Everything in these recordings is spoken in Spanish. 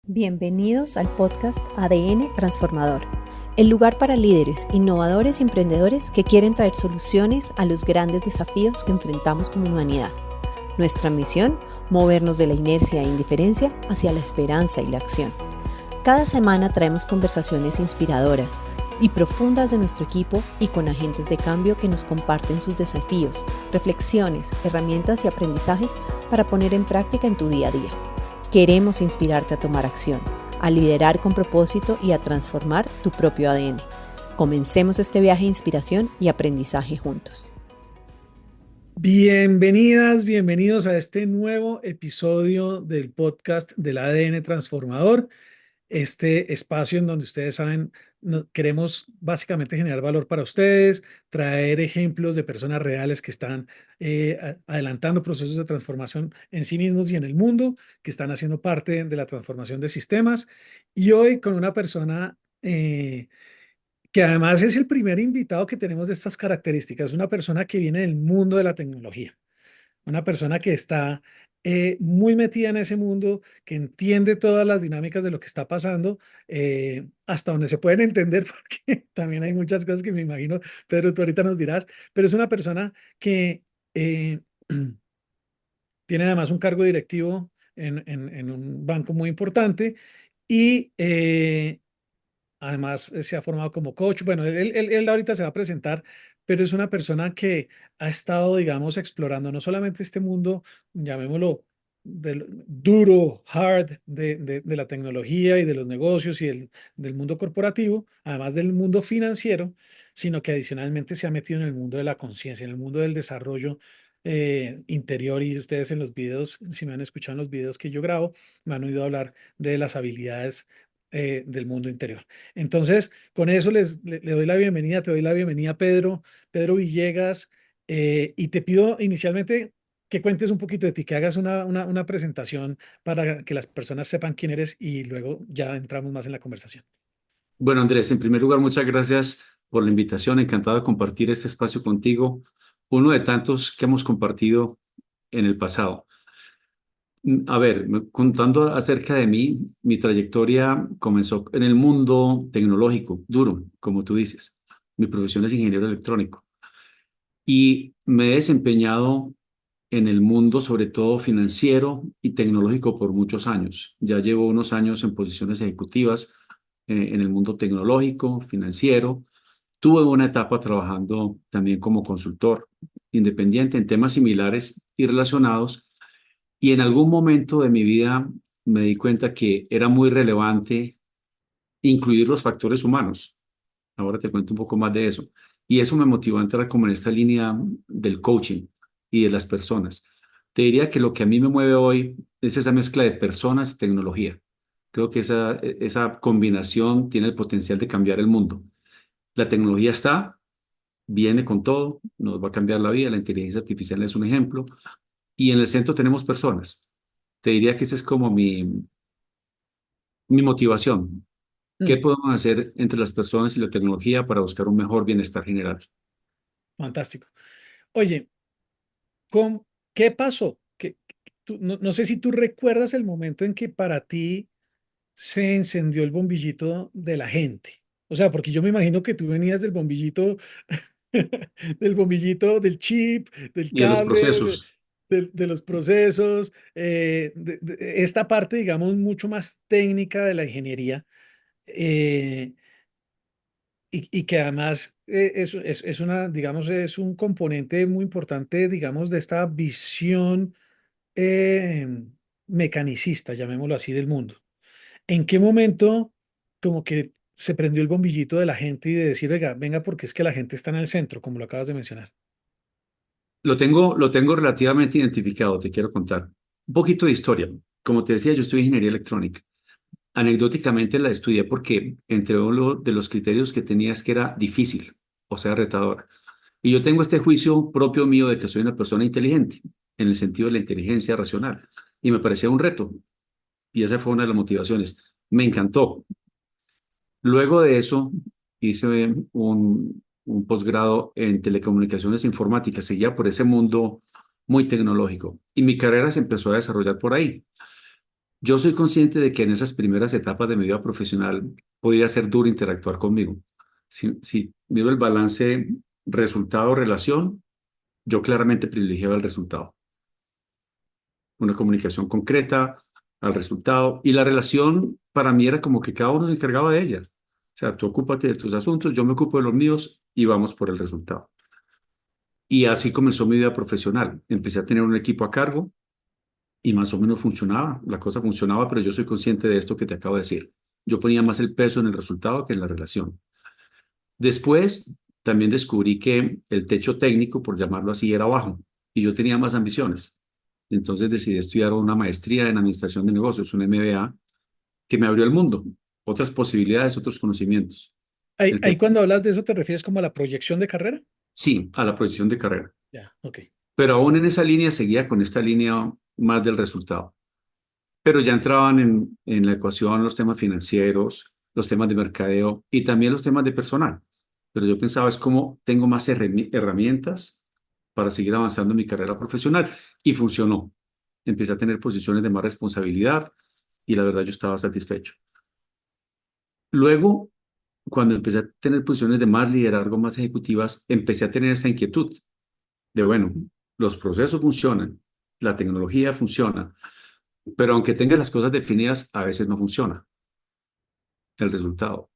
Bienvenidos al podcast ADN Transformador, el lugar para líderes, innovadores y emprendedores que quieren traer soluciones a los grandes desafíos que enfrentamos como humanidad. Nuestra misión, movernos de la inercia e indiferencia hacia la esperanza y la acción. Cada semana traemos conversaciones inspiradoras y profundas de nuestro equipo y con agentes de cambio que nos comparten sus desafíos, reflexiones, herramientas y aprendizajes para poner en práctica en tu día a día. Queremos inspirarte a tomar acción, a liderar con propósito y a transformar tu propio ADN. Comencemos este viaje de inspiración y aprendizaje juntos. Bienvenidas, bienvenidos a este nuevo episodio del podcast del ADN Transformador, este espacio en donde ustedes saben, queremos básicamente generar valor para ustedes, traer ejemplos de personas reales que están adelantando procesos de transformación en sí mismos y en el mundo, que están haciendo parte de la transformación de sistemas. Y hoy con una persona que además es el primer invitado que tenemos de estas características, una persona que viene del mundo de la tecnología, una persona que está muy metida en ese mundo, que entiende todas las dinámicas de lo que está pasando, hasta donde se pueden entender, porque también hay muchas cosas que me imagino, Pedro, tú ahorita nos dirás, pero es una persona que tiene además un cargo directivo en un banco muy importante y además se ha formado como coach. Bueno, él ahorita se va a presentar, pero es una persona que ha estado, digamos, explorando no solamente este mundo, llamémoslo, del duro, hard, de la tecnología y de los negocios y del mundo corporativo, además del mundo financiero, sino que adicionalmente se ha metido en el mundo de la conciencia, en el mundo del desarrollo interior. Y ustedes en los videos, si me han escuchado en los videos que yo grabo, me han oído hablar de las habilidades del mundo interior. Entonces, con eso le doy la bienvenida, te doy la bienvenida, Pedro Villegas, y te pido inicialmente que cuentes un poquito de ti, que hagas una presentación para que las personas sepan quién eres y luego ya entramos más en la conversación. Bueno, Andrés, en primer lugar, muchas gracias por la invitación. Encantado de compartir este espacio contigo, uno de tantos que hemos compartido en el pasado. A ver, contando acerca de mí, mi trayectoria comenzó en el mundo tecnológico, duro, como tú dices. Mi profesión es ingeniero electrónico y me he desempeñado en el mundo, sobre todo financiero y tecnológico, por muchos años. Ya llevo unos años en posiciones ejecutivas en el mundo tecnológico, financiero. Tuve una etapa trabajando también como consultor independiente en temas similares y relacionados, y en algún momento de mi vida me di cuenta que era muy relevante incluir los factores humanos. Ahora te cuento un poco más de eso. Y eso me motivó a entrar como en esta línea del coaching y de las personas. Te diría que lo que a mí me mueve hoy es esa mezcla de personas y tecnología. Creo que esa combinación tiene el potencial de cambiar el mundo. La tecnología está, viene con todo, nos va a cambiar la vida. La inteligencia artificial es un ejemplo. Y en el centro tenemos personas. Te diría que esa es como mi motivación. ¿Qué Mm, podemos hacer entre las personas y la tecnología para buscar un mejor bienestar general? fantástico. Oye, ¿cómo, qué pasó? No sé si tú recuerdas el momento en que para ti se encendió el bombillito de la gente. O sea, porque yo me imagino que tú venías del bombillito, del bombillito, del chip, del Y de los cable, procesos. de los procesos, de esta parte, digamos, mucho más técnica de la ingeniería, eh, y que además es una, digamos, es un componente muy importante, digamos, de esta visión eh, mecanicista, llamémoslo así, del mundo. ¿En qué momento como que se prendió el bombillito de la gente y de decir, oiga, venga, porque es que la gente está en el centro, como lo acabas de mencionar? Lo tengo relativamente identificado, te quiero contar. Un poquito de historia. Como te decía, yo estudié ingeniería electrónica. Anecdóticamente la estudié porque entre uno de los criterios que tenía es que era difícil, o sea, retadora. Y yo tengo este juicio propio mío de que soy una persona inteligente, en el sentido de la inteligencia racional. Y me parecía un reto. Y esa fue una de las motivaciones. Me encantó. Luego de eso, hice un posgrado en telecomunicaciones informáticas. Seguía por ese mundo muy tecnológico. Y mi carrera se empezó a desarrollar por ahí. Yo soy consciente de que en esas primeras etapas de mi vida profesional podía ser duro interactuar conmigo. Si miro el balance resultado-relación, yo claramente privilegiaba el resultado. Una comunicación concreta al resultado y la relación para mí era como que cada uno se encargaba de ella. O sea, tú ocúpate de tus asuntos, yo me ocupo de los míos y vamos por el resultado. Y así comenzó mi vida profesional. Empecé a tener un equipo a cargo y más o menos funcionaba. La cosa funcionaba, pero yo soy consciente de esto que te acabo de decir. Yo ponía más el peso en el resultado que en la relación. Después, también descubrí que el techo técnico, por llamarlo así, era bajo y yo tenía más ambiciones. Entonces decidí estudiar una maestría en administración de negocios, un MBA, que me abrió el mundo, otras posibilidades, otros conocimientos. Ahí, El ahí te- cuando hablas de eso, ¿te refieres como a la proyección de carrera? sí, a la proyección de carrera. Ya, ok. Pero aún en esa línea seguía con esta línea más del resultado. Pero ya entraban en la ecuación los temas financieros, los temas de mercadeo y también los temas de personal. Pero yo pensaba, es como tengo más herramientas para seguir avanzando en mi carrera profesional y funcionó. Empecé a tener posiciones de más responsabilidad y la verdad yo estaba satisfecho. Luego, cuando empecé a tener posiciones de más liderazgo, más ejecutivas, empecé a tener esta inquietud de, bueno, los procesos funcionan, la tecnología funciona, pero aunque tenga las cosas definidas, a veces no funciona el resultado.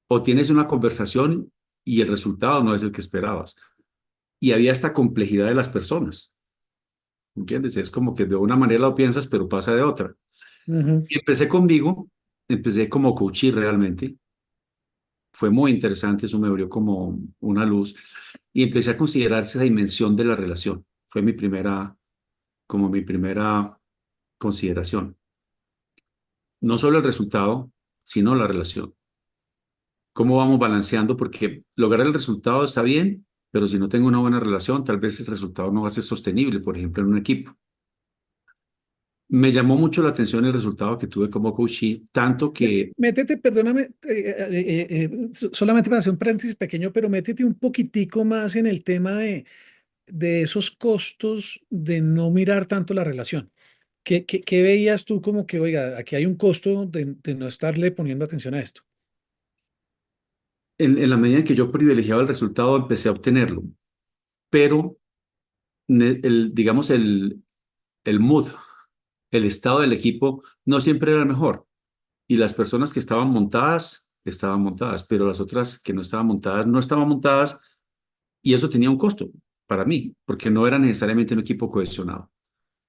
O tienes una conversación y el resultado no es el que esperabas. Y había esta complejidad de las personas, ¿entiendes? Es como que de una manera lo piensas, pero pasa de otra. Ujú. Y empecé conmigo, empecé como coachee realmente. Fue muy interesante, eso me abrió como una luz y empecé a considerar esa dimensión de la relación. Fue como mi primera consideración. No solo el resultado, sino la relación. ¿Cómo vamos balanceando? Porque lograr el resultado está bien, pero si no tengo una buena relación, tal vez el resultado no va a ser sostenible, por ejemplo, en un equipo. Me llamó mucho la atención el resultado que tuve como coachee, tanto que Métete, perdóname, solamente para hacer un paréntesis pequeño, pero métete un poquitico más en el tema de esos costos de no mirar tanto la relación. ¿Qué veías tú como que, oiga, aquí hay un costo de no estarle poniendo atención a esto? en la medida en que yo privilegiaba el resultado, empecé a obtenerlo, pero digamos, el mood, el estado del equipo no siempre era el mejor. Y las personas que estaban montadas, pero las otras que no estaban montadas, no estaban montadas y eso tenía un costo para mí, porque no era necesariamente un equipo cohesionado.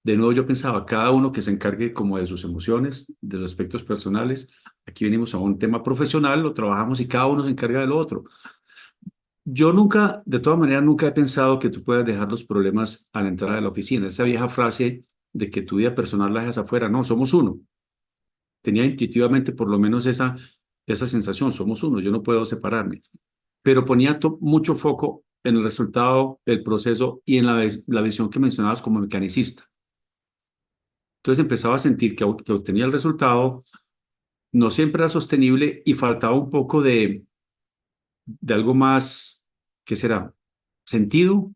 De nuevo yo pensaba, cada uno que se encargue como de sus emociones, de los aspectos personales. Aquí venimos a un tema profesional, lo trabajamos y cada uno se encarga de lo otro. Yo nunca, de todas maneras, nunca he pensado que tú puedas dejar los problemas a la entrada de la oficina. Esa vieja frase de que tu vida personal la dejas afuera. No, somos uno. Tenía intuitivamente por lo menos esa sensación, somos uno, yo no puedo separarme. Pero ponía mucho foco en el resultado, el proceso y en la visión que mencionabas como mecanicista. Entonces empezaba a sentir que obtenía el resultado, no siempre era sostenible y faltaba un poco de algo más, ¿qué será? Sentido,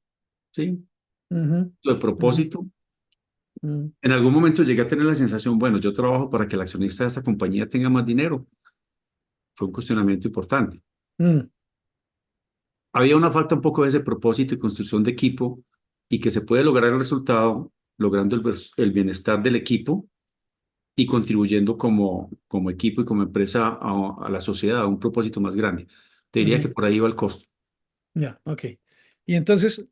¿sí? Ujú, De ujú, propósito. ujú, En algún momento llegué a tener la sensación, bueno, yo trabajo para que el accionista de esta compañía tenga más dinero. Fue un cuestionamiento importante. ujú, Había una falta un poco de ese propósito y construcción de equipo y que se puede lograr el resultado logrando el bienestar del equipo y contribuyendo como equipo y como empresa a la sociedad, a un propósito más grande. Te diría que ujú. por ahí va el costo. Ya, ok. Y entonces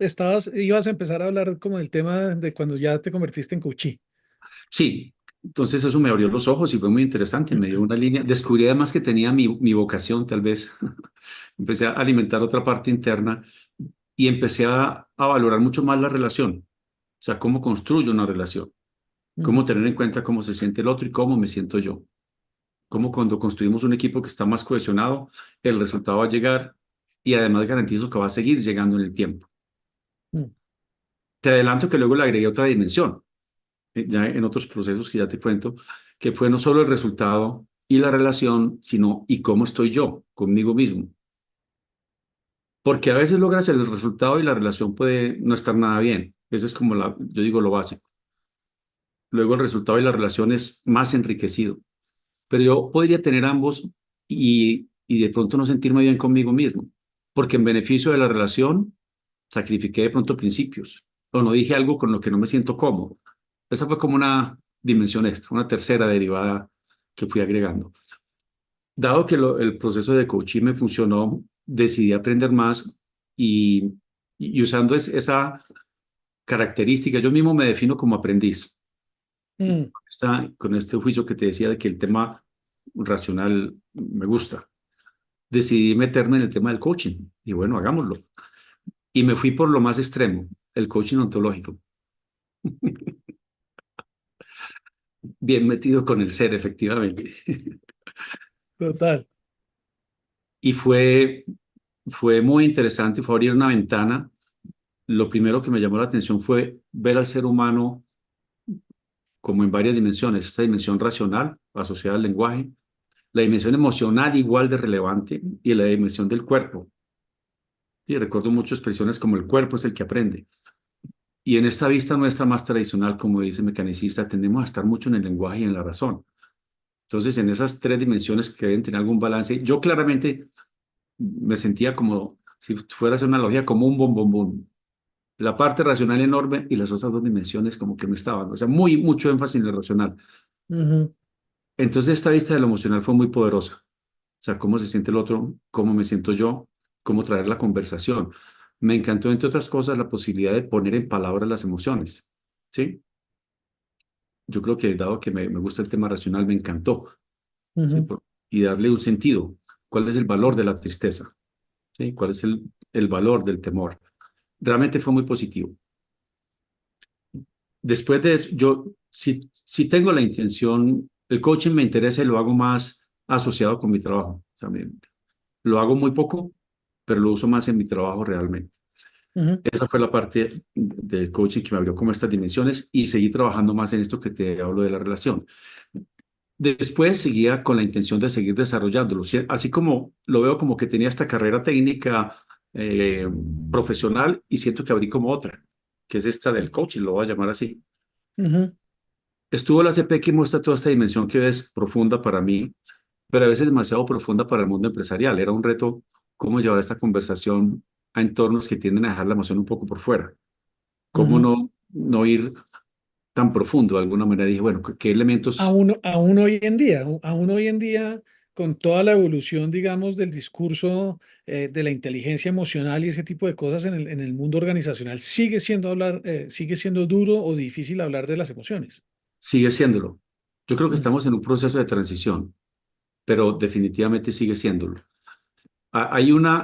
ibas a empezar a hablar como del tema de cuando ya te convertiste en coachee. Sí, entonces eso me abrió los ojos y fue muy interesante, me dio una línea. Descubrí además que tenía mi vocación, tal vez. Empecé a alimentar otra parte interna y empecé a valorar mucho más la relación. O sea, cómo construyo una relación, cómo Ujú, tener en cuenta cómo se siente el otro y cómo me siento yo. Cómo cuando construimos un equipo que está más cohesionado, el resultado va a llegar y además garantizo que va a seguir llegando en el tiempo. ujú, Te adelanto que luego le agregué otra dimensión, ya en otros procesos que ya te cuento, que fue no solo el resultado y la relación, sino y cómo estoy yo conmigo mismo. Porque a veces logras el resultado y la relación puede no estar nada bien. Ese es como yo digo, lo básico. luego el resultado de la relación es más enriquecido. Pero yo podría tener ambos y de pronto no sentirme bien conmigo mismo, porque en beneficio de la relación sacrifiqué de pronto principios o no dije algo con lo que no me siento cómodo. Esa fue como una dimensión extra, una tercera derivada que fui agregando. Dado que el proceso de coaching me funcionó, decidí aprender más y, y usando esa característica, yo mismo me defino como aprendiz. Mm, Con este juicio que te decía de que el tema racional me gusta, decidí meterme en el tema del coaching y bueno, hagámoslo. Y me fui por lo más extremo, el coaching ontológico. Bien metido con el ser, efectivamente. total. Y fue muy interesante, fue abrir una ventana. Lo primero que me llamó la atención fue ver al ser humano como en varias dimensiones, esta dimensión racional asociada al lenguaje, la dimensión emocional igual de relevante y la dimensión del cuerpo. Y recuerdo muchas expresiones como el cuerpo es el que aprende. Y en esta vista nuestra más tradicional, como dice el mecanicista, tendemos a estar mucho en el lenguaje y en la razón. Entonces, en esas tres dimensiones que deben tener algún balance, yo claramente me sentía como, si fuera a hacer una analogía, como un bombombón. La parte racional enorme y las otras dos dimensiones como que me estaban, o sea, mucho énfasis en lo racional. Ujú, Entonces, esta vista de lo emocional fue muy poderosa. O sea, cómo se siente el otro, cómo me siento yo, cómo traer la conversación. Me encantó, entre otras cosas, la posibilidad de poner en palabras las emociones. ¿Sí? Yo creo que dado que me gusta el tema racional, me encantó. ¿Sí? ujú. Y darle un sentido. ¿Cuál es el valor de la tristeza? ¿Sí? ¿Cuál es el valor del temor? Realmente fue muy positivo. Después de eso, yo si tengo la intención, el coaching me interesa y lo hago más asociado con mi trabajo. O sea, lo hago muy poco, pero lo uso más en mi trabajo realmente. Ujú, Esa fue la parte del coaching que me abrió como estas dimensiones y seguí trabajando más en esto que te hablo de la relación. Después seguía con la intención de seguir desarrollándolo, ¿sí? Así como lo veo como que tenía esta carrera técnica eh, profesional y siento que abrí como otra, que es esta del coaching, lo voy a llamar así. ujú. Estuvo la CP que muestra toda esta dimensión que es profunda para mí, pero a veces demasiado profunda para el mundo empresarial. Era un reto cómo llevar esta conversación a entornos que tienden a dejar la emoción un poco por fuera. Cómo Ujú. no ir tan profundo de alguna manera. Dije, bueno, ¿qué elementos? Aún hoy en día, aún hoy en día, con toda la evolución, digamos, del discurso de la inteligencia emocional y ese tipo de cosas en el mundo organizacional, sigue siendo duro o difícil hablar de las emociones. Sigue siéndolo. Yo creo que Mm, estamos en un proceso de transición, pero definitivamente sigue siéndolo.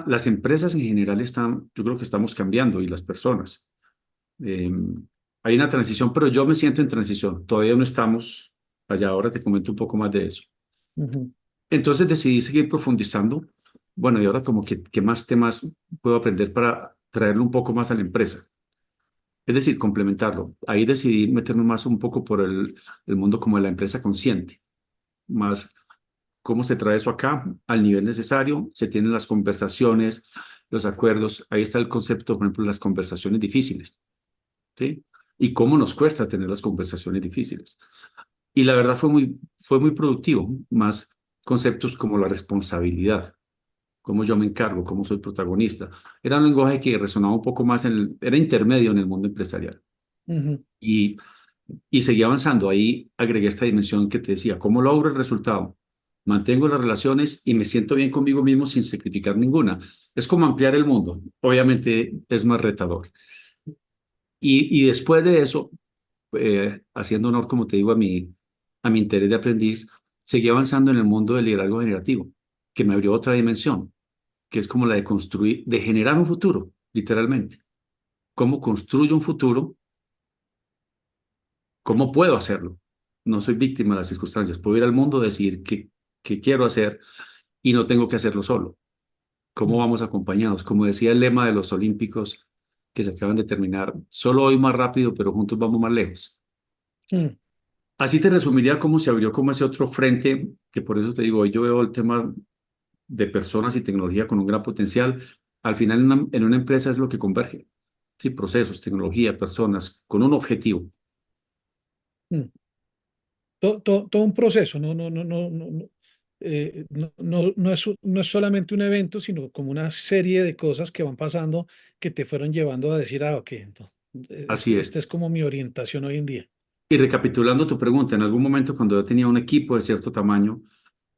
Las empresas en general están, yo creo que estamos cambiando y las personas. Eh, Hay una transición, pero yo me siento en transición. Todavía no estamos allá. Ahora te comento un poco más de eso. ujú, Entonces decidí seguir profundizando. Bueno, y ahora como que, ¿qué más temas puedo aprender para traerlo un poco más a la empresa? Es decir, complementarlo. Ahí decidí meterme más un poco por el mundo como de la empresa consciente, más cómo se trae eso acá al nivel necesario, se tienen las conversaciones, los acuerdos. Ahí está el concepto, por ejemplo, de las conversaciones difíciles, ¿sí? Y cómo nos cuesta tener las conversaciones difíciles. Y la verdad fue muy productivo, más conceptos como la responsabilidad, cómo yo me encargo, cómo soy protagonista. Era un lenguaje que resonaba un poco más era intermedio en el mundo empresarial. ujú, Y, y seguí avanzando. Ahí agregué esta dimensión que te decía, ¿cómo logro el resultado? Mantengo las relaciones y me siento bien conmigo mismo sin sacrificar ninguna. Es como ampliar el mundo. Obviamente es más retador. Y después de eso, haciendo honor, como te digo, a mi interés de aprendiz, seguí avanzando en el mundo del liderazgo generativo, que me abrió otra dimensión, que es como la de construir, de generar un futuro, literalmente. ¿Cómo construyo un futuro? ¿Cómo puedo hacerlo? No soy víctima de las circunstancias. Puedo ir al mundo, decidir qué quiero hacer y no tengo que hacerlo solo. ¿Cómo ujú, vamos acompañados? Como decía el lema de los Olímpicos que se acaban de terminar, solo hoy más rápido, pero juntos vamos más lejos. mm. Así te resumiría cómo se abrió como ese otro frente, que por eso te digo, hoy yo veo el tema de personas y tecnología con un gran potencial. Al final, en una empresa es lo que converge. Sí, procesos, tecnología, personas, con un objetivo. Mm. Todo un proceso, no es solamente un evento, sino como una serie de cosas que van pasando que te fueron llevando a decir, ah, ok, entonces, Así es. esta es como mi orientación hoy en día. Y recapitulando tu pregunta, en algún momento cuando yo tenía un equipo de cierto tamaño,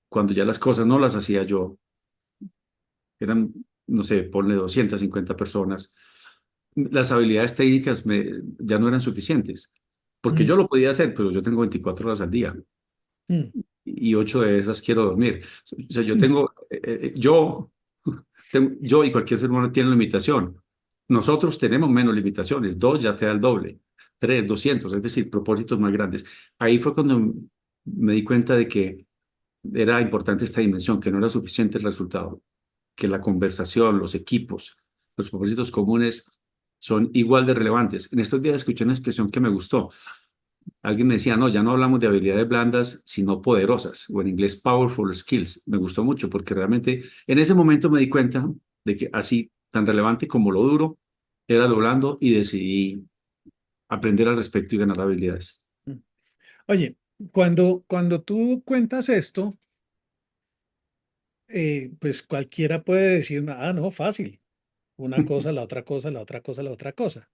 cuando ya las cosas no las hacía yo, eran, no sé, ponle 250 personas, las habilidades técnicas ya no eran suficientes, porque Mm, yo lo podía hacer, pero yo tengo 24 horas al día mm, y 8 de esas quiero dormir. O sea, mm, yo y cualquier ser humano tiene limitación. Nosotros tenemos menos limitaciones, 2 ya te da el doble, 3, 200, es decir, propósitos más grandes. Ahí fue cuando me di cuenta de que era importante esta dimensión, que no era suficiente el resultado, que la conversación, los equipos, los propósitos comunes son igual de relevantes. En estos días escuché una expresión que me gustó. Alguien me decía, no, ya no hablamos de habilidades blandas, sino poderosas, o en inglés powerful skills. Me gustó mucho porque realmente en ese momento me di cuenta de que así tan relevante como lo duro era lo blando y decidí aprender al respecto y ganar habilidades. mm. Oye, cuando tú cuentas esto, pues cualquiera puede decir, ah, no, fácil, una cosa, la otra cosa, la otra cosa, la otra cosa.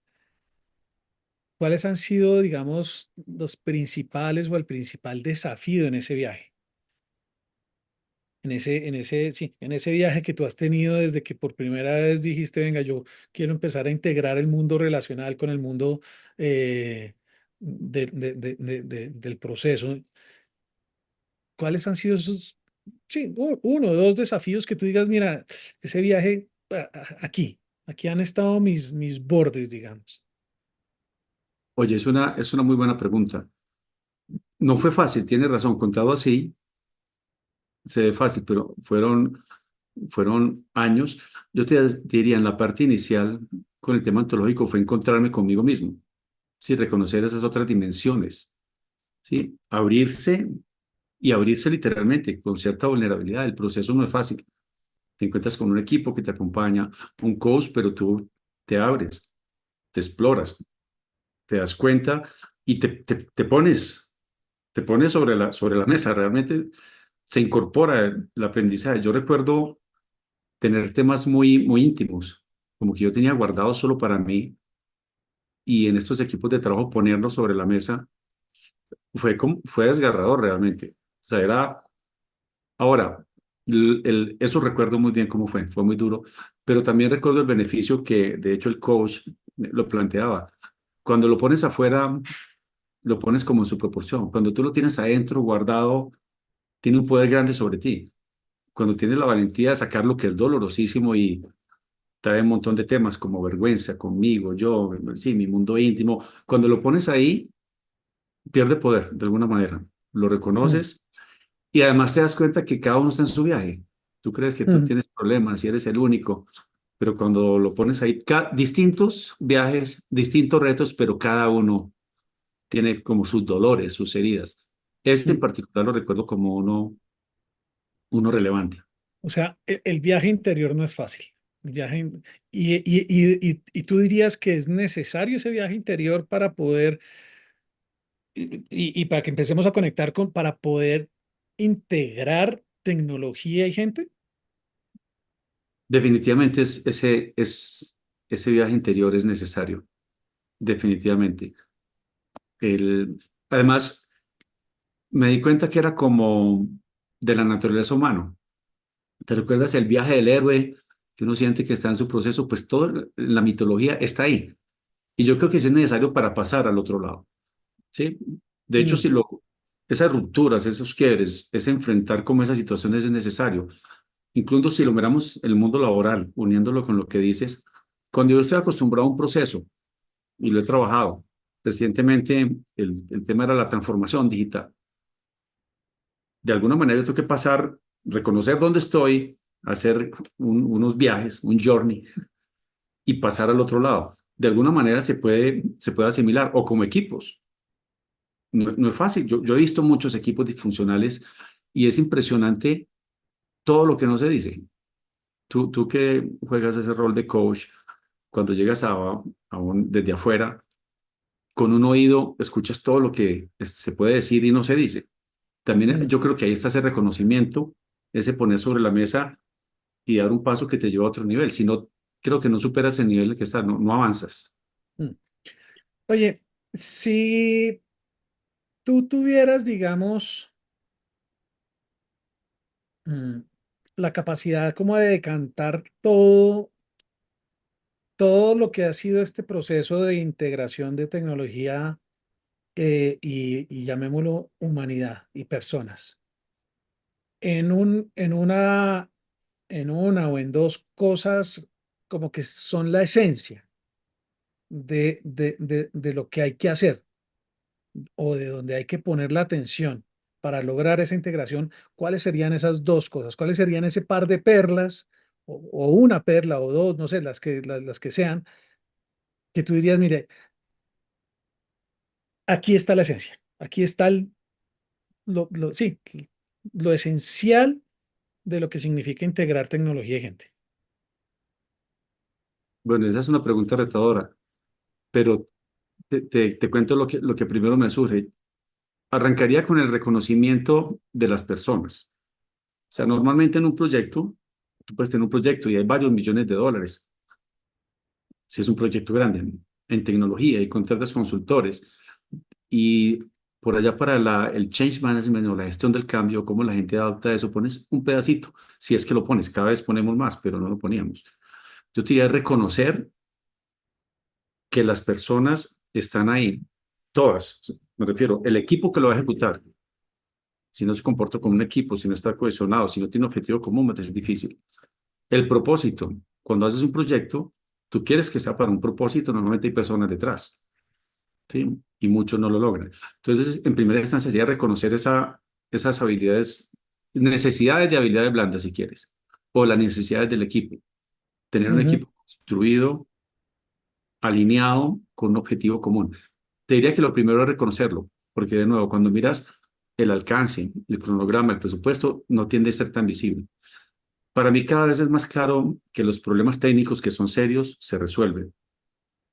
¿Cuáles han sido, digamos, los principales o el principal desafío en ese viaje? Sí, en ese viaje que tú has tenido desde que por primera vez dijiste, venga, yo quiero empezar a integrar el mundo relacional con el mundo del proceso. ¿Cuáles han sido esos, sí, uno o dos desafíos que tú digas, mira, ese viaje aquí han estado mis bordes, digamos? Oye, es una muy buena pregunta. No fue fácil, tienes razón, contado así se ve fácil, pero fueron años. Yo te diría, en la parte inicial con el tema ontológico fue encontrarme conmigo mismo, sí, reconocer esas otras dimensiones, sí, abrirse y abrirse literalmente con cierta vulnerabilidad. El proceso no es fácil. Te encuentras con un equipo que te acompaña, un coach, pero tú te abres, te exploras, te das cuenta y te pones sobre la mesa. Realmente se incorpora el aprendizaje. Yo recuerdo tener temas muy, muy íntimos, como que yo tenía guardados solo para mí, y en estos equipos de trabajo ponerlos sobre la mesa fue desgarrador realmente. O sea, ahora, eso recuerdo muy bien cómo fue muy duro, pero también recuerdo el beneficio que de hecho el coach lo planteaba. Cuando lo pones afuera, lo pones como en su proporción. Cuando tú lo tienes adentro guardado, tiene un poder grande sobre ti. Cuando tienes la valentía de sacar lo que es dolorosísimo y trae un montón de temas como vergüenza conmigo, yo, sí, mi mundo íntimo. Cuando lo pones ahí, pierde poder de alguna manera. Lo Mm, reconoces y además te das cuenta que cada uno está en su viaje. Tú crees que tú mm, tienes problemas y eres el único, pero cuando lo pones ahí, distintos viajes, distintos retos, pero cada uno tiene como sus dolores, sus heridas. Este en mm. particular lo recuerdo como uno relevante. O sea, el viaje interior no es fácil. El y tú dirías que es necesario ese viaje interior para poder, y para que empecemos a conectar para poder integrar tecnología y gente. Definitivamente ese viaje interior es necesario, definitivamente. Además, me di cuenta que era como de la naturaleza humana. ¿Te recuerdas el viaje del héroe que uno siente que está en su proceso? Pues toda la mitología está ahí. Y yo creo que sí es necesario para pasar al otro lado, ¿sí? De hecho, Mm, esas rupturas, esos quiebres, ese enfrentar como esas situaciones es necesario. Incluso si lo miramos el mundo laboral, uniéndolo con lo que dices, cuando yo estoy acostumbrado a un proceso y lo he trabajado, recientemente el tema era la transformación digital. De alguna manera yo tengo que pasar, reconocer dónde estoy, hacer unos viajes, un journey y pasar al otro lado. De alguna manera se puede asimilar o como equipos. No es fácil. Yo he visto muchos equipos disfuncionales y es impresionante todo lo que no se dice. Tú que juegas ese rol de coach, cuando llegas desde afuera, con un oído escuchas todo lo que se puede decir y no se dice. También Mm. yo creo que ahí está ese reconocimiento, ese poner sobre la mesa y dar un paso que te lleva a otro nivel. Si no, creo que no superas el nivel en el que estás, no avanzas. Mm. Oye, si tú tuvieras, digamos, mm, la capacidad como de decantar todo lo que ha sido este proceso de integración de tecnología y llamémoslo humanidad y personas, en un, en una o en dos cosas como que son la esencia de lo que hay que hacer o de donde hay que poner la atención para lograr esa integración, ¿cuáles serían esas dos cosas? ¿Cuáles serían ese par de perlas o una perla o dos, no sé, las que sean, que tú dirías, mire, aquí está la esencia, aquí está sí, lo esencial de lo que significa integrar tecnología y gente? Bueno, esa es una pregunta retadora, pero te cuento lo que primero me surge. Arrancaría con el reconocimiento de las personas. O sea, normalmente en un proyecto, tú puedes tener un proyecto y hay varios millones de dólares, si es un proyecto grande, en tecnología y contratas consultores. Y por allá para el change management o la gestión del cambio, cómo la gente adapta eso, pones un pedacito, si es que lo pones, cada vez ponemos más, pero no lo poníamos. Yo te diría reconocer que las personas están ahí, todas, me refiero, el equipo que lo va a ejecutar, si no se comporta como un equipo, si no está cohesionado, si no tiene objetivo común, va a ser difícil. El propósito, cuando haces un proyecto, tú quieres que sea para un propósito, normalmente hay personas detrás, ¿sí? Y muchos no lo logran. Entonces, en primera instancia, sería reconocer esas habilidades, necesidades de habilidades blandas, si quieres, o las necesidades del equipo. Tener un Ujú, equipo construido, alineado con un objetivo común. Te diría que lo primero es reconocerlo, porque de nuevo, cuando miras el alcance, el cronograma, el presupuesto, no tiende a ser tan visible. Para mí cada vez es más claro que los problemas técnicos que son serios se resuelven,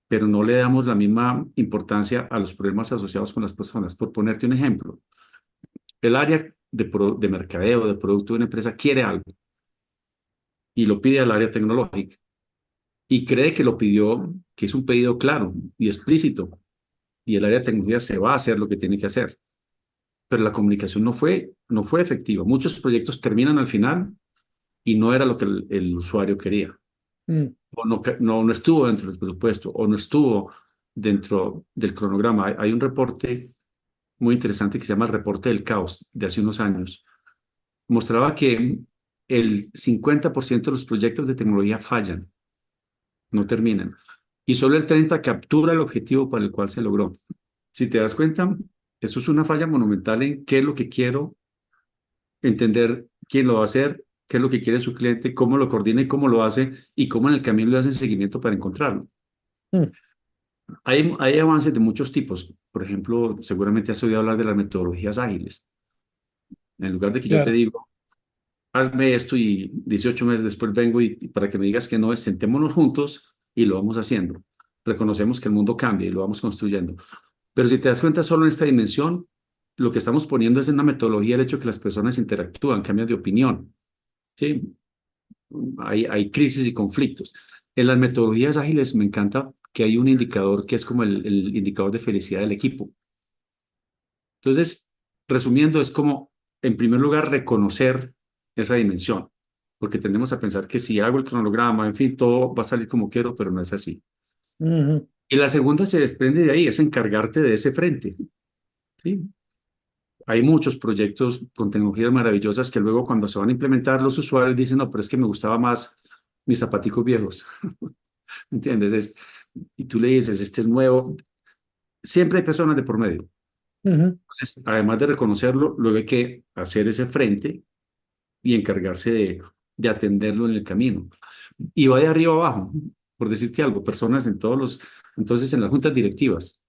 pero no le damos la misma importancia a los problemas asociados con las personas. Por ponerte un ejemplo, el área de mercadeo, de producto de una empresa quiere algo y lo pide al área tecnológica y cree que lo pidió, que es un pedido claro y explícito y el área de tecnología se va a hacer lo que tiene que hacer. Pero la comunicación no fue efectiva. Muchos proyectos terminan al final y no era lo que el usuario quería. mm, O no estuvo dentro del presupuesto, o no estuvo dentro del cronograma. Hay un reporte muy interesante que se llama el reporte del caos de hace unos años. Mostraba que el 50% de los proyectos de tecnología fallan, no terminan, y solo el 30% captura el objetivo para el cual se logró. Si te das cuenta, eso es una falla monumental en qué es lo que quiero, entender quién lo va a hacer, qué es lo que quiere su cliente, cómo lo coordina y cómo lo hace, y cómo en el camino le hacen seguimiento para encontrarlo. mm, Hay avances de muchos tipos. Por ejemplo, seguramente has oído hablar de las metodologías ágiles. En lugar de que yo te claro. digo, hazme esto y 18 meses después vengo y para que me digas que no, sentémonos juntos y lo vamos haciendo. Reconocemos que el mundo cambia y lo vamos construyendo. Pero si te das cuenta, solo en esta dimensión, lo que estamos poniendo es en una metodología el hecho de que las personas interactúan, cambian de opinión. ¿Sí? Hay crisis y conflictos. En las metodologías ágiles me encanta que hay un indicador que es como el indicador de felicidad del equipo. Entonces, resumiendo, es como, en primer lugar, reconocer esa dimensión, porque tendemos a pensar que si hago el cronograma, en fin, todo va a salir como quiero, pero no es así. Ujú, Y la segunda se desprende de ahí, es encargarte de ese frente. ¿Sí? Hay muchos proyectos con tecnologías maravillosas que luego cuando se van a implementar los usuarios dicen, no, pero es que me gustaba más mis zapaticos viejos. ¿Entiendes? Y tú le dices, este es nuevo. Siempre hay personas de por medio. ujú, Entonces, además de reconocerlo, luego hay que hacer ese frente y encargarse de atenderlo en el camino. Y va de arriba abajo, por decirte algo, personas en todos los, entonces en las juntas directivas,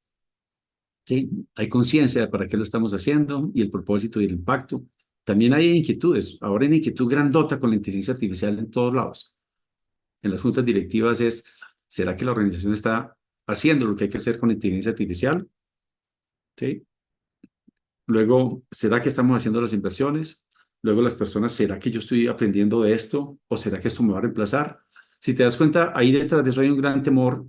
¿sí? Hay conciencia de para qué lo estamos haciendo y el propósito y el impacto. También hay inquietudes. Ahora hay una inquietud grandota con la inteligencia artificial en todos lados. En las juntas directivas es, ¿será que la organización está haciendo lo que hay que hacer con inteligencia artificial, ¿sí? Luego, ¿será que estamos haciendo las inversiones? Luego las personas, ¿será que yo estoy aprendiendo de esto? ¿O será que esto me va a reemplazar? Si te das cuenta, ahí detrás de eso hay un gran temor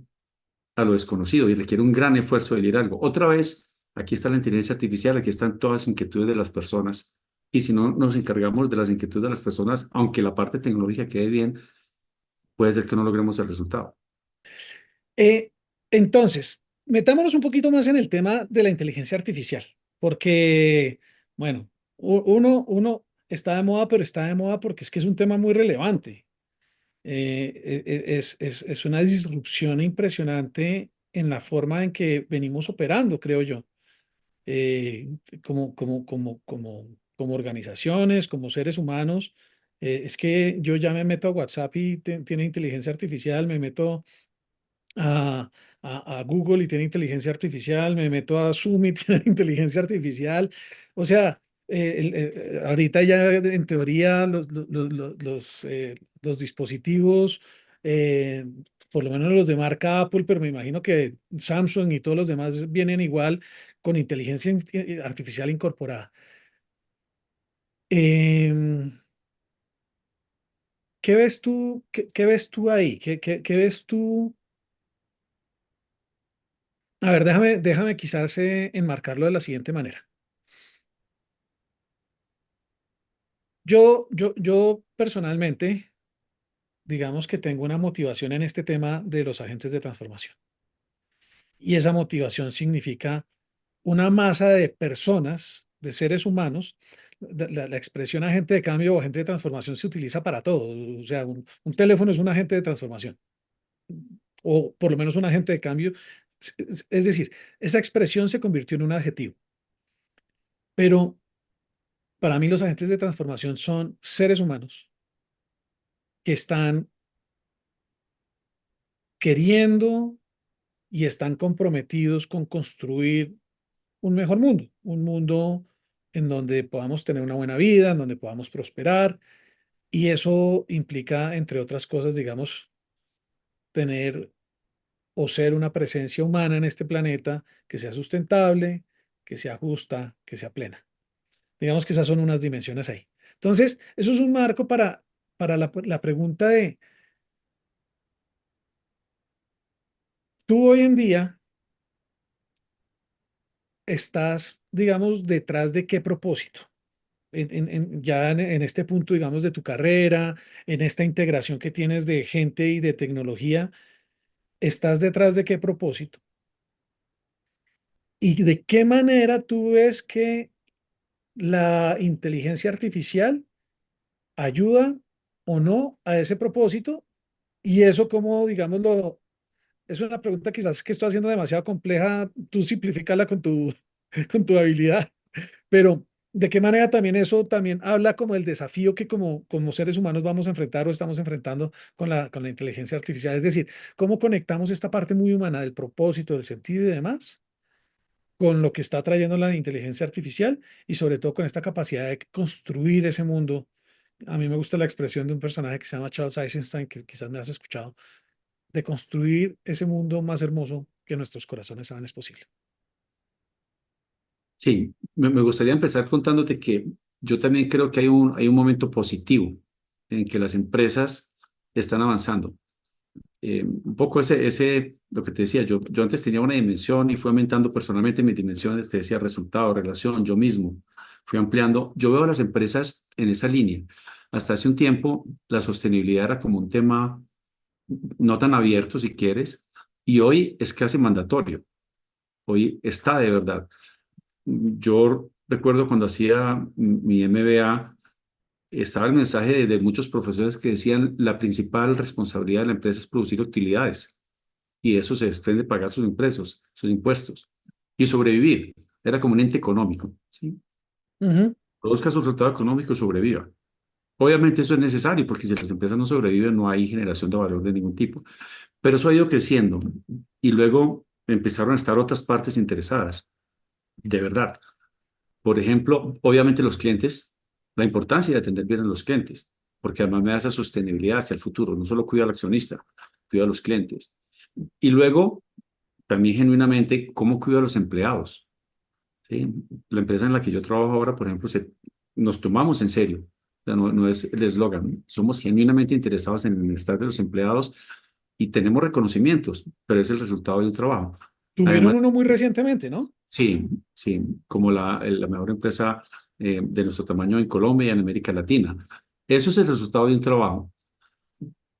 a lo desconocido y requiere un gran esfuerzo de liderazgo. Otra vez, aquí está la inteligencia artificial, aquí están todas las inquietudes de las personas. Y si no nos encargamos de las inquietudes de las personas, aunque la parte tecnológica quede bien, puede ser que no logremos el resultado. Eh, entonces, metámonos un poquito más en el tema de la inteligencia artificial, porque, bueno, uno está de moda, pero está de moda porque es que es un tema muy relevante. Es una disrupción impresionante en la forma en que venimos operando, creo yo, eh, como organizaciones, como seres humanos. Es que yo ya me meto a WhatsApp y tiene inteligencia artificial, me meto a, a Google y tiene inteligencia artificial, me meto a Zoom y tiene inteligencia artificial. O sea, ahorita ya en teoría los dispositivos, eh, por lo menos los de marca Apple, pero me imagino que Samsung y todos los demás vienen igual con inteligencia artificial incorporada. Em, ¿Qué ves tú? ¿Qué ves tú ahí? ¿Qué ves tú? A ver, déjame quizás enmarcarlo de la siguiente manera. Yo personalmente, digamos que tengo una motivación en este tema de los agentes de transformación. Y esa motivación significa una masa de personas, de seres humanos. La expresión agente de cambio o agente de transformación se utiliza para todo. O sea, un teléfono es un agente de transformación, o por lo menos un agente de cambio. Es decir, esa expresión se convirtió en un adjetivo. Pero para mí los agentes de transformación son seres humanos que están queriendo y están comprometidos con construir un mejor mundo, un mundo en donde podamos tener una buena vida, en donde podamos prosperar. Y eso implica, entre otras cosas, digamos, tener o ser una presencia humana en este planeta que sea sustentable, que sea justa, que sea plena. Digamos que esas son unas dimensiones ahí. Entonces, eso es un marco para la pregunta de, tú hoy en día estás, digamos, detrás de qué propósito. Ya en este punto, digamos, de tu carrera, en esta integración que tienes de gente y de tecnología, ¿estás detrás de qué propósito? ¿Y de qué manera tú ves que la inteligencia artificial ayuda o no a ese propósito? Y eso como, digámoslo, es una pregunta quizás que estoy haciendo demasiado compleja, tú simplifícala con con tu habilidad. Pero, ¿de qué manera también eso también habla como el desafío que como seres humanos vamos a enfrentar o estamos enfrentando con con la inteligencia artificial? Es decir, ¿cómo conectamos esta parte muy humana del propósito, del sentido y demás con lo que está trayendo la inteligencia artificial y sobre todo con esta capacidad de construir ese mundo? A mí me gusta la expresión de un personaje que se llama Charles Eisenstein, que quizás me has escuchado, de construir ese mundo más hermoso que nuestros corazones saben es posible. Sí, me gustaría empezar contándote que yo también creo que hay un momento positivo en que las empresas están avanzando. Un poco lo que te decía, yo antes tenía una dimensión y fui aumentando personalmente mis dimensiones, te decía resultado, relación, yo mismo, fui ampliando. Yo veo a las empresas en esa línea. Hasta hace un tiempo la sostenibilidad era como un tema no tan abierto, si quieres, y hoy es casi mandatorio. Hoy está de verdad. Yo recuerdo cuando hacía mi MBA, estaba el mensaje de muchos profesores que decían la principal responsabilidad de la empresa es producir utilidades y de eso se desprende pagar sus impuestos y sobrevivir. Era como un ente económico, ¿sí? Ujú. Produzca su resultado económico y sobreviva. Obviamente eso es necesario porque si las empresas no sobreviven no hay generación de valor de ningún tipo. Pero eso ha ido creciendo y luego empezaron a estar otras partes interesadas, de verdad. Por ejemplo, obviamente los clientes, la importancia de atender bien a los clientes, porque además me da esa sostenibilidad hacia el futuro. No solo cuida al accionista, cuida a los clientes. Y luego también genuinamente cómo cuido a los empleados. ¿Sí? La empresa en la que yo trabajo ahora, por ejemplo, nos tomamos en serio. O sea, no es el eslogan. Somos genuinamente interesados en el bienestar de los empleados y tenemos reconocimientos, pero es el resultado de un trabajo. Tuvieron Además, uno muy recientemente, ¿no? sí, sí, como la mejor empresa de nuestro tamaño en Colombia y en América Latina. Eso es el resultado de un trabajo.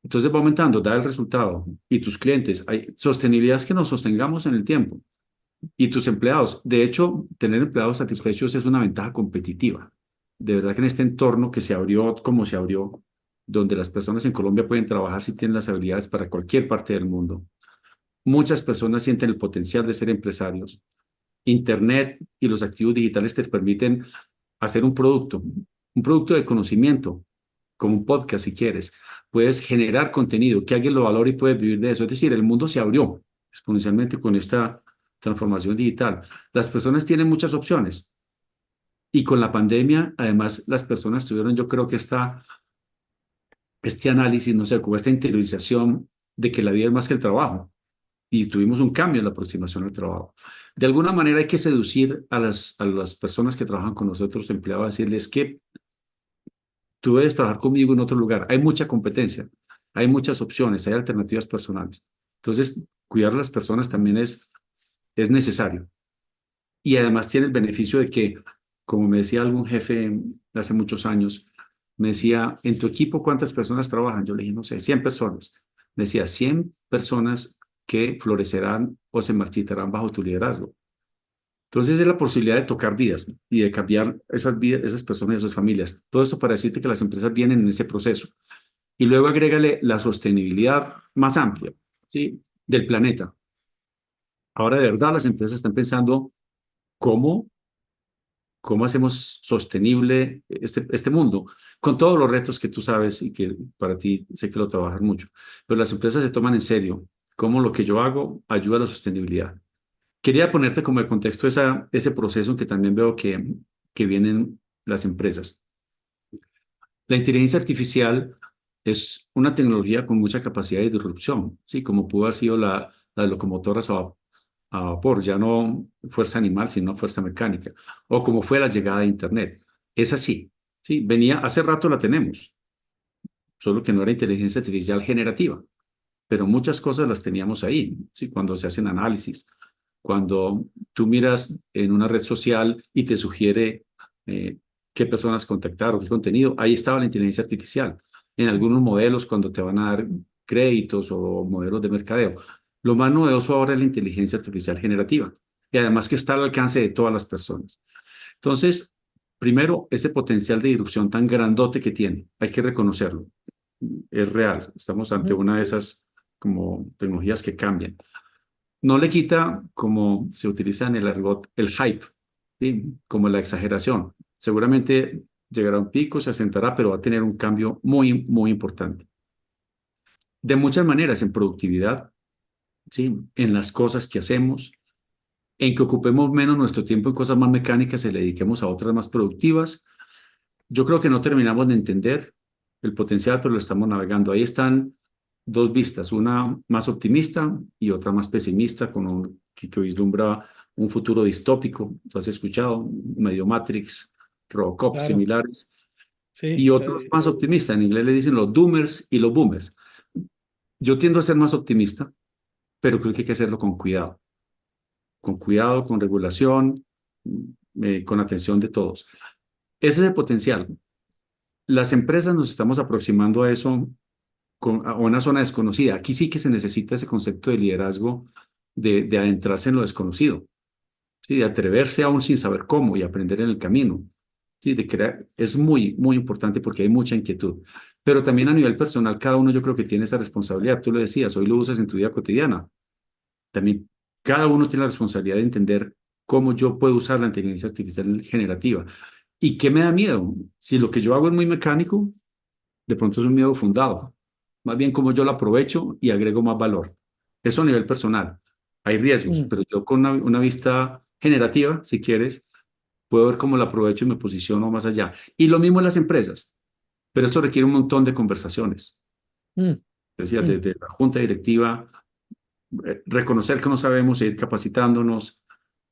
Entonces va aumentando, da el resultado. Y tus clientes, hay sostenibilidad es que nos sostengamos en el tiempo. Y tus empleados, de hecho, tener empleados satisfechos es una ventaja competitiva. De verdad que en este entorno que se abrió como se abrió, donde las personas en Colombia pueden trabajar si tienen las habilidades para cualquier parte del mundo. Muchas personas sienten el potencial de ser empresarios. Internet y los activos digitales te permiten hacer un producto de conocimiento, como un podcast si quieres. Puedes generar contenido, que alguien lo valore y puedes vivir de eso. Es decir, el mundo se abrió exponencialmente con esta transformación digital. Las personas tienen muchas opciones y con la pandemia, además, las personas tuvieron, yo creo que este análisis, no sé, como esta interiorización de que la vida es más que el trabajo y tuvimos un cambio en la aproximación al trabajo. De alguna manera hay que seducir a las personas que trabajan con nosotros, empleados, a decirles que tú debes trabajar conmigo en otro lugar. Hay mucha competencia, hay muchas opciones, hay alternativas personales. Entonces, cuidar a las personas también es necesario. Y además tiene el beneficio de que, como me decía algún jefe hace muchos años, me decía, ¿en tu equipo cuántas personas trabajan? Yo le dije, no sé, 100 personas. Me decía, 100 personas que florecerán o se marchitarán bajo tu liderazgo. Entonces es la posibilidad de tocar vidas y de cambiar esas vidas, esas personas y esas familias. Todo esto para decirte que las empresas vienen en ese proceso. Y luego agrégale la sostenibilidad más amplia, ¿sí? Del planeta. Ahora de verdad las empresas están pensando cómo, cómo hacemos sostenible este mundo, con todos los retos que tú sabes y que para ti sé que lo trabajas mucho. Pero las empresas se toman en serio cómo lo que yo hago ayuda a la sostenibilidad. Quería ponerte como el contexto ese proceso en que también veo que vienen las empresas. La inteligencia artificial es una tecnología con mucha capacidad de disrupción, ¿sí? Como pudo haber sido las locomotoras a vapor, ya no fuerza animal, sino fuerza mecánica, o como fue la llegada de Internet. Es así, ¿sí? Venía, hace rato la tenemos, solo que no era inteligencia artificial generativa, pero muchas cosas las teníamos ahí, ¿sí? Cuando se hacen análisis, cuando tú miras en una red social y te sugiere qué personas contactar o qué contenido, ahí estaba la inteligencia artificial. En algunos modelos, cuando te van a dar créditos o modelos de mercadeo. Lo más novedoso ahora es la inteligencia artificial generativa y además que está al alcance de todas las personas. Entonces, primero, ese potencial de disrupción tan grandote que tiene, hay que reconocerlo. Es real. Estamos ante una de esas como tecnologías que cambian. No le quita, como se utiliza en el argot, el hype, ¿sí? Como la exageración. Seguramente llegará a un pico, se asentará, pero va a tener un cambio muy, muy importante. De muchas maneras, en productividad, ¿sí? En las cosas que hacemos, en que ocupemos menos nuestro tiempo en cosas más mecánicas y le dediquemos a otras más productivas. Yo creo que no terminamos de entender el potencial, pero lo estamos navegando. Ahí están dos vistas, una más optimista y otra más pesimista, que vislumbra un futuro distópico. ¿Tú has escuchado? Medio Matrix, Robocop, Claro, similares. sí. Y otros más optimistas. En inglés le dicen los doomers y los boomers. Yo tiendo a ser más optimista, pero creo que hay que hacerlo con cuidado, con regulación, con atención de todos. Ese es el potencial. Las empresas nos estamos aproximando a eso, a una zona desconocida. Aquí sí que se necesita ese concepto de liderazgo, de adentrarse en lo desconocido, ¿sí? De atreverse aún sin saber cómo y aprender en el camino. ¿Sí? De crear, es muy, muy importante porque hay mucha inquietud. Pero también a nivel personal, cada uno yo creo que tiene esa responsabilidad. Tú lo decías, hoy lo usas en tu vida cotidiana. También cada uno tiene la responsabilidad de entender cómo yo puedo usar la inteligencia artificial generativa. ¿Y qué me da miedo? Si lo que yo hago es muy mecánico, de pronto es un miedo fundado. Más bien cómo yo lo aprovecho y agrego más valor. Eso a nivel personal. Hay riesgos, Mm, pero yo con una vista generativa, si quieres, puedo ver cómo lo aprovecho y me posiciono más allá. Y lo mismo en las empresas, pero esto requiere un montón de conversaciones. mm, Decía, mm. desde la junta directiva, reconocer que no sabemos e ir capacitándonos,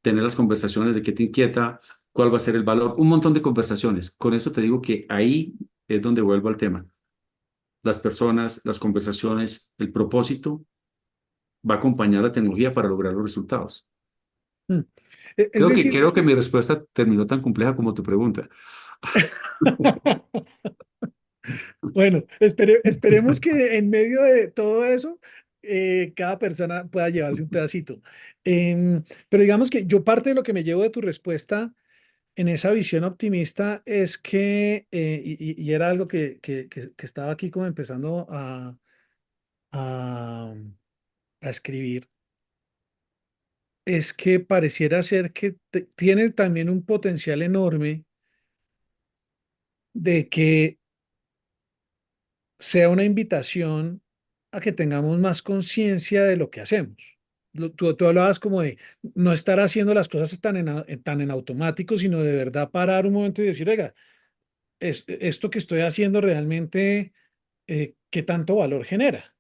tener las conversaciones de qué te inquieta, cuál va a ser el valor, un montón de conversaciones. Con eso te digo que ahí es donde vuelvo al tema. Las personas, las conversaciones, el propósito va a acompañar la tecnología para lograr los resultados. Mm. Es decir, Creo que mi respuesta terminó tan compleja como tu pregunta. bueno, esperemos que en medio de todo eso, cada persona pueda llevarse un pedacito. Pero digamos que yo parte de lo que me llevo de tu respuesta en esa visión optimista es que, y era algo que estaba aquí como empezando a, a escribir, es que pareciera ser que tiene también un potencial enorme de que sea una invitación a que tengamos más conciencia de lo que hacemos. Tú hablabas como de no estar haciendo las cosas tan en automático, sino de verdad parar un momento y decir, oiga, esto que estoy haciendo realmente, ¿qué tanto valor genera?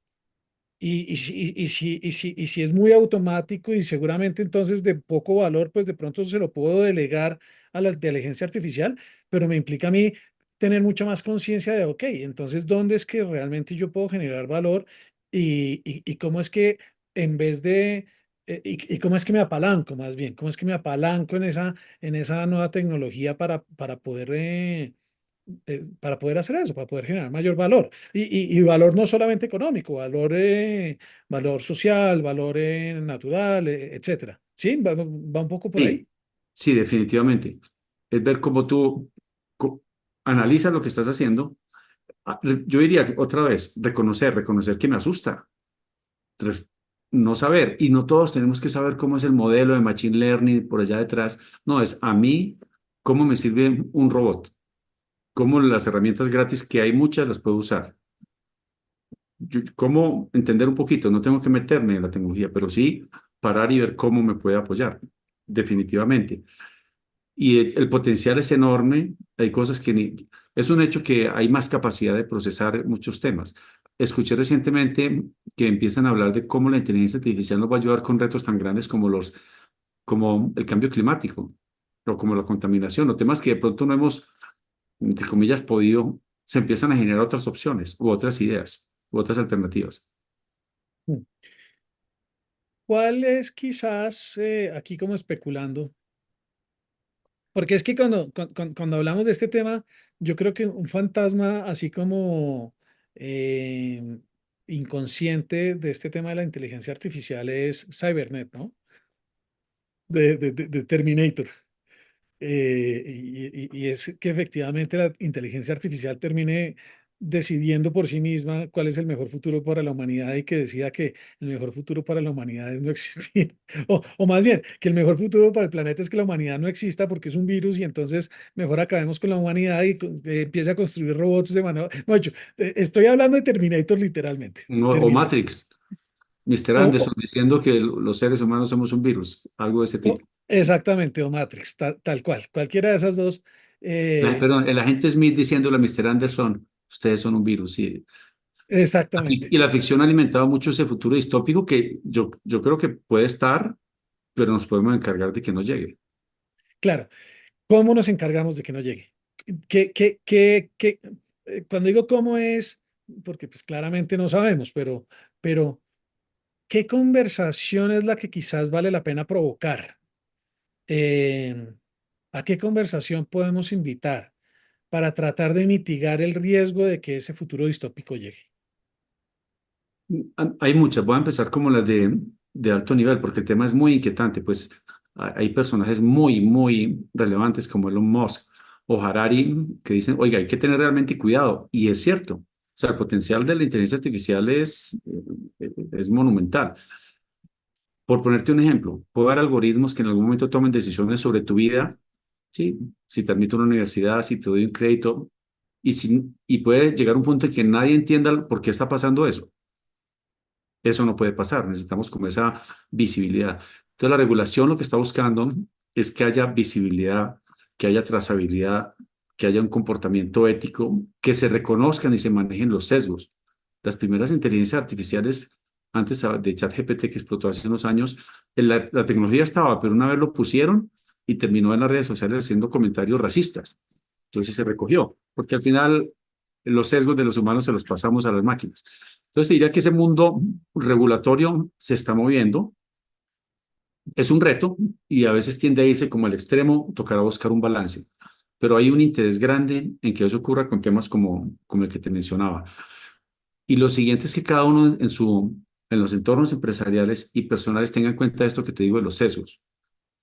Y si es muy automático y seguramente entonces de poco valor, pues de pronto se lo puedo delegar a la inteligencia artificial, pero me implica a mí tener mucha más conciencia de, ok, entonces, ¿dónde es que realmente yo puedo generar valor? Y cómo es que en vez de, y cómo es que me apalanco más bien, cómo es que me apalanco en esa nueva tecnología para poder hacer eso, para poder generar mayor valor. Y valor no solamente económico, valor social, valor natural, etcétera. ¿Sí? Va un poco por ahí. Sí, sí, definitivamente. Es ver cómo tú co- analizas lo que estás haciendo. Yo diría que otra vez, reconocer que me asusta. Entonces, no saber, y no todos tenemos que saber cómo es el modelo de Machine Learning por allá detrás. No, es a mí cómo me sirve un robot, cómo las herramientas gratis, que hay muchas, las puedo usar. Cómo entender un poquito, no tengo que meterme en la tecnología, pero sí parar y ver cómo me puede apoyar, definitivamente. Y el potencial es enorme, hay cosas que es un hecho que hay más capacidad de procesar muchos temas. Escuché recientemente que empiezan a hablar de cómo la inteligencia artificial nos va a ayudar con retos tan grandes como el cambio climático o como la contaminación, o temas que de pronto no hemos, entre comillas, podido, se empiezan a generar otras opciones u otras ideas u otras alternativas. ¿Cuál es quizás aquí como especulando? Porque es que cuando hablamos de este tema, yo creo que un fantasma así como eh, inconsciente de este tema de la inteligencia artificial es Cybernet, ¿no? De Terminator. Y es que efectivamente la inteligencia artificial termine decidiendo por sí misma cuál es el mejor futuro para la humanidad y que decida que el mejor futuro para la humanidad es no existir. O más bien, que el mejor futuro para el planeta es que la humanidad no exista porque es un virus y entonces mejor acabemos con la humanidad y empiece a construir robots de manera... No, estoy hablando de Terminator literalmente. O Terminator. Matrix, Mr. O, Anderson diciendo que los seres humanos somos un virus, algo de ese tipo. exactamente, o Matrix, tal cual. Cualquiera de esas dos. eh, Perdón, el agente Smith diciéndole a Mr. Anderson, ustedes son un virus. Sí. exactamente. Y la ficción ha alimentado mucho ese futuro distópico que yo creo que puede estar, pero nos podemos encargar de que no llegue. Claro. ¿Cómo nos encargamos de que no llegue? Cuando digo cómo es, porque pues claramente no sabemos, pero ¿qué conversación es la que quizás vale la pena provocar? Eh, ¿A qué conversación podemos invitar para tratar de mitigar el riesgo de que ese futuro distópico llegue? Hay muchas, voy a empezar como las de alto nivel, porque el tema es muy inquietante, pues hay personajes muy relevantes como Elon Musk o Harari que dicen, oiga, hay que tener realmente cuidado, y es cierto, o sea, el potencial de la inteligencia artificial es monumental. Por ponerte un ejemplo, puede haber algoritmos que en algún momento tomen decisiones sobre tu vida, ¿sí? Si te admito a una universidad, si te doy un crédito, y puede llegar un punto en que nadie entienda por qué está pasando eso. Eso no puede pasar, necesitamos como esa visibilidad. Entonces la regulación lo que está buscando es que haya visibilidad, que haya trazabilidad, que haya un comportamiento ético, que se reconozcan y se manejen los sesgos. Las primeras inteligencias artificiales antes de ChatGPT que explotó hace unos años, la tecnología estaba, pero una vez lo pusieron y terminó en las redes sociales haciendo comentarios racistas. Entonces se recogió, porque al final los sesgos de los humanos se los pasamos a las máquinas. Entonces diría que ese mundo regulatorio se está moviendo. Es un reto y a veces tiende a irse como al extremo, tocará buscar un balance. Pero hay un interés grande en que eso ocurra con temas como el que te mencionaba. Y lo siguiente es que cada uno en los entornos empresariales y personales tenga en cuenta esto que te digo de los sesgos.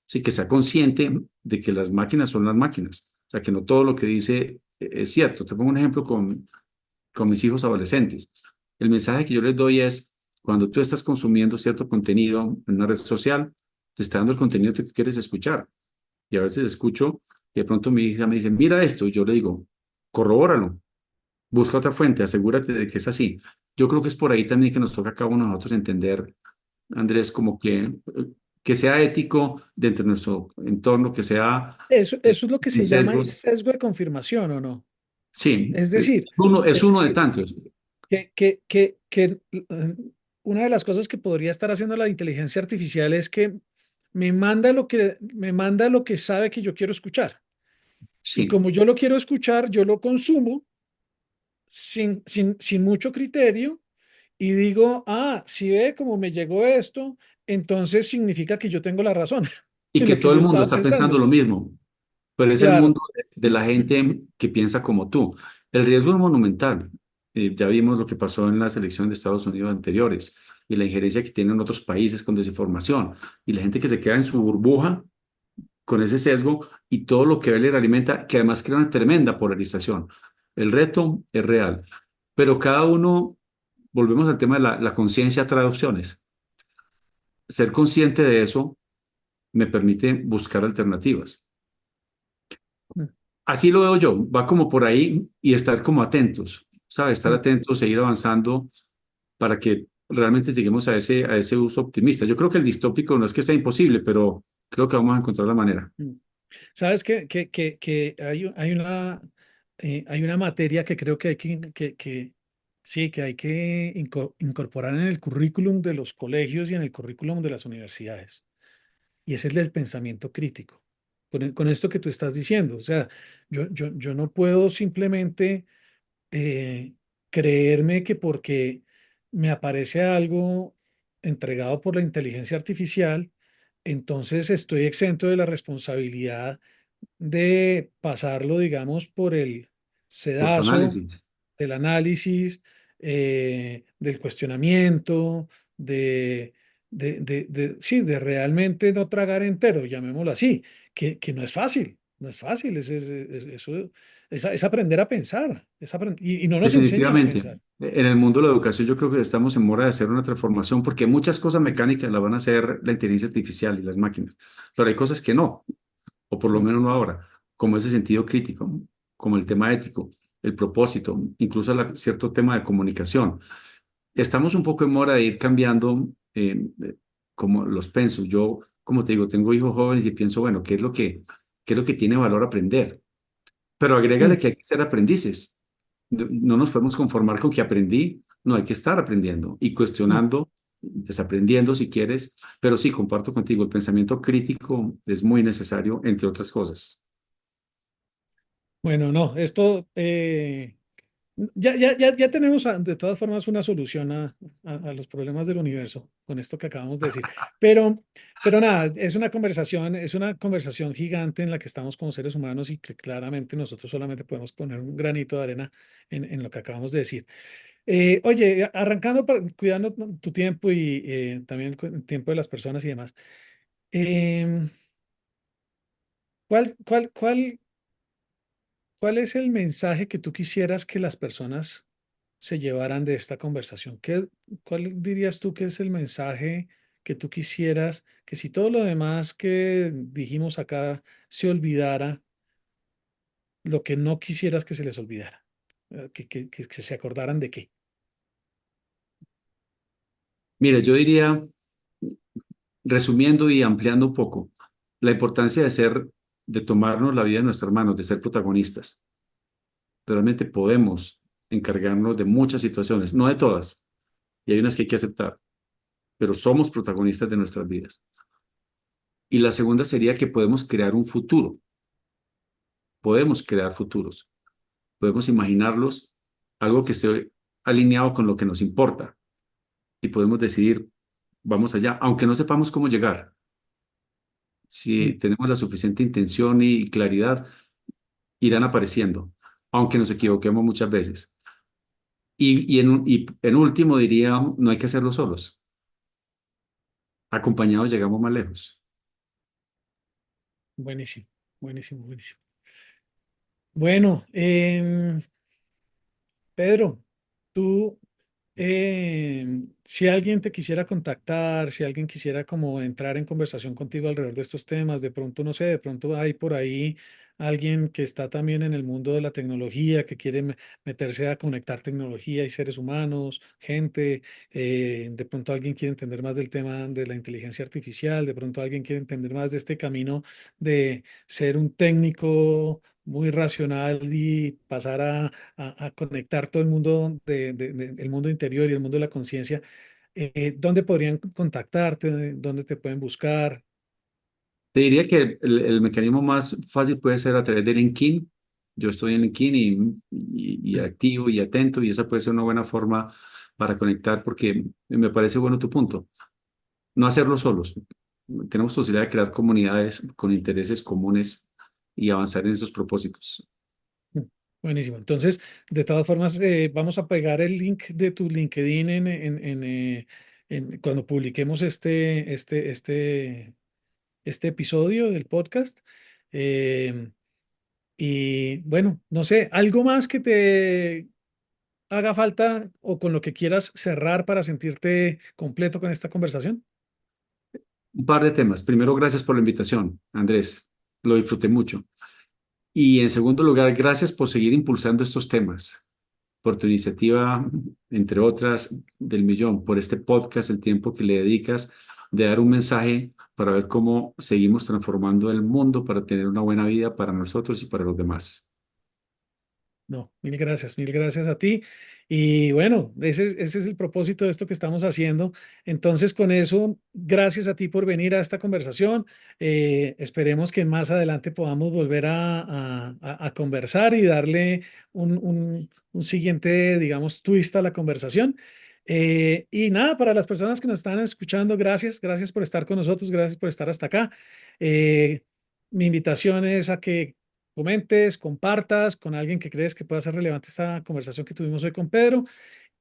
Sí, que sea consciente de que las máquinas son las máquinas. O sea, que no todo lo que dice es cierto. Te pongo un ejemplo con mis hijos adolescentes. El mensaje que yo les doy es, cuando tú estás consumiendo cierto contenido en una red social, te está dando el contenido que tú quieres escuchar. Y a veces escucho que de pronto mi hija me dice, mira esto, y yo le digo, corrobóralo, busca otra fuente, asegúrate de que es así. Yo creo que es por ahí también que nos toca a cada uno de nosotros entender, Andrés, como que sea ético dentro de nuestro entorno, que sea Eso es lo que sin se llama el sesgos. sesgo de confirmación, ¿o no? Sí, Es decir, es es uno de decir, tantos. que una de las cosas que podría estar haciendo la inteligencia artificial es que me manda lo que sabe que yo quiero escuchar. Y Sí, como yo lo quiero escuchar, yo lo consumo sin mucho criterio y digo, si ve cómo me llegó esto, entonces significa que yo tengo la razón y en que lo que todo yo el mundo estaba está pensando pensando. lo mismo, pero es el Claro. mundo de la gente que piensa como tú. El riesgo es monumental. Ya vimos lo que pasó en las elecciones de Estados Unidos anteriores y la injerencia que tienen otros países con desinformación y la gente que se queda en su burbuja con ese sesgo y todo lo que ve le alimenta, que además crea una tremenda polarización. El reto es real, pero cada uno, volvemos al tema de la conciencia trae opciones. Ser consciente de eso me permite buscar alternativas. Así lo veo yo, va como por ahí y estar como atentos, ¿sabes? Estar atentos e ir avanzando para que realmente lleguemos a ese uso optimista. Yo creo que el distópico no es que sea imposible, pero creo que vamos a encontrar la manera. Sabes que hay una materia que creo que sí, que hay que incorporar en el currículum de los colegios y en el currículum de las universidades. Y ese es el del pensamiento crítico. Con esto que tú estás diciendo. O sea, yo no puedo simplemente eh, creerme que porque me aparece algo entregado por la inteligencia artificial, entonces estoy exento de la responsabilidad de pasarlo, digamos, por el Por tu sedazo análisis. del análisis, del cuestionamiento, sí, de realmente no tragar entero, llamémoslo así, que no es fácil, no es fácil, eso es aprender a pensar, y no nos enseñan a Definitivamente. pensar. En el mundo de la educación yo creo que estamos en mora de hacer una transformación porque muchas cosas Mm, mecánicas las van a hacer la inteligencia artificial y las máquinas, pero hay cosas que no, o por lo mm, menos no ahora, como ese sentido crítico, como el tema ético, el propósito, incluso cierto tema de comunicación. Estamos un poco en mora de ir cambiando como los pensos. Yo, como te digo, tengo hijos jóvenes y pienso, bueno, ¿qué es lo que tiene valor aprender? Pero agrégale mm. que hay que ser aprendices. No nos podemos conformar con que aprendí, no, hay que estar aprendiendo y Mm. cuestionando, desaprendiendo si quieres, pero sí, comparto contigo, el pensamiento crítico es muy necesario, entre otras cosas. Bueno, no, esto ya tenemos de todas formas una solución a los problemas del universo con esto que acabamos de decir. Pero, pero nada, es una conversación gigante en la que estamos como seres humanos y que claramente nosotros solamente podemos poner un granito de arena en lo que acabamos de decir. Oye, arrancando, cuidando tu tiempo y también el tiempo de las personas y demás. em, ¿cuál es el mensaje que tú quisieras que las personas se llevaran de esta conversación? ¿Cuál dirías tú que es el mensaje que tú quisieras que si todo lo demás que dijimos acá se olvidara, lo que no quisieras que se les olvidara? Que se acordaran de qué. Mire, yo diría, resumiendo y ampliando un poco, la importancia de tomarnos la vida en nuestras manos, de ser protagonistas. Realmente podemos encargarnos de muchas situaciones, no de todas, y hay unas que hay que aceptar, pero somos protagonistas de nuestras vidas. Y la segunda sería que podemos crear un futuro. Podemos crear futuros. Podemos imaginarlos, algo que esté alineado con lo que nos importa. Y podemos decidir, vamos allá, aunque no sepamos cómo llegar. Si tenemos la suficiente intención y claridad, irán apareciendo, aunque nos equivoquemos muchas veces. Y en último diría, no hay que hacerlo solos. Acompañados llegamos más lejos. Buenísimo, buenísimo, buenísimo. Bueno, Pedro, tú, si alguien te quisiera contactar, si alguien quisiera como entrar en conversación contigo alrededor de estos temas, de pronto, no sé, de pronto hay por ahí alguien que está también en el mundo de la tecnología, que quiere meterse a conectar tecnología y seres humanos, gente, de pronto alguien quiere entender más del tema de la inteligencia artificial, de pronto alguien quiere entender más de este camino de ser un técnico muy racional y pasar a conectar todo el mundo el mundo interior y el mundo de la conciencia. ¿Dónde podrían contactarte? ¿Dónde te pueden buscar? Te diría que el mecanismo más fácil puede ser a través de LinkedIn. Yo estoy en LinkedIn y activo y atento, y esa puede ser una buena forma para conectar, porque me parece bueno tu punto. No hacerlo solos. Tenemos posibilidad de crear comunidades con intereses comunes y avanzar en esos propósitos. Buenísimo. Entonces, de todas formas, vamos a pegar el link de tu LinkedIn cuando publiquemos este episodio del podcast. Eh, y bueno, no sé, ¿algo más que te haga falta o con lo que quieras cerrar para sentirte completo con esta conversación? Un par de temas. Primero, gracias por la invitación, Andrés. Lo disfruté mucho. Y en segundo lugar, gracias por seguir impulsando estos temas, por tu iniciativa, entre otras, del millón, por este podcast, el tiempo que le dedicas de dar un mensaje para ver cómo seguimos transformando el mundo para tener una buena vida para nosotros y para los demás. No, mil gracias a ti. Y bueno, ese es el propósito de esto que estamos haciendo. Entonces, con eso, gracias a ti por venir a esta conversación. Esperemos que más adelante podamos volver a conversar y darle un siguiente, digamos, twist a la conversación. Y nada, para las personas que nos están escuchando, gracias por estar con nosotros, gracias por estar hasta acá. Eh, Mi invitación es a que comentes, compartas con alguien que crees que pueda ser relevante esta conversación que tuvimos hoy con Pedro,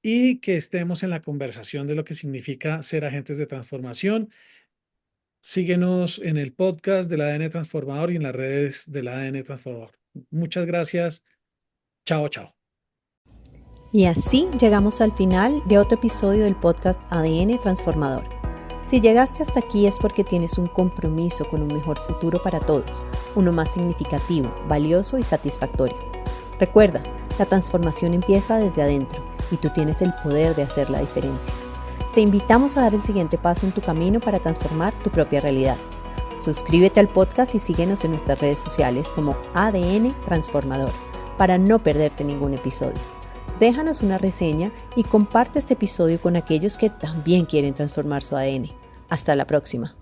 y que estemos en la conversación de lo que significa ser agentes de transformación. Síguenos en el podcast del ADN Transformador y en las redes del ADN Transformador. Muchas gracias. Chao, chao. Y así llegamos al final de otro episodio del podcast ADN Transformador. Si llegaste hasta aquí es porque tienes un compromiso con un mejor futuro para todos, uno más significativo, valioso y satisfactorio. Recuerda, la transformación empieza desde adentro y tú tienes el poder de hacer la diferencia. Te invitamos a dar el siguiente paso en tu camino para transformar tu propia realidad. Suscríbete al podcast y síguenos en nuestras redes sociales como ADN Transformador para no perderte ningún episodio. Déjanos una reseña y comparte este episodio con aquellos que también quieren transformar su ADN. Hasta la próxima.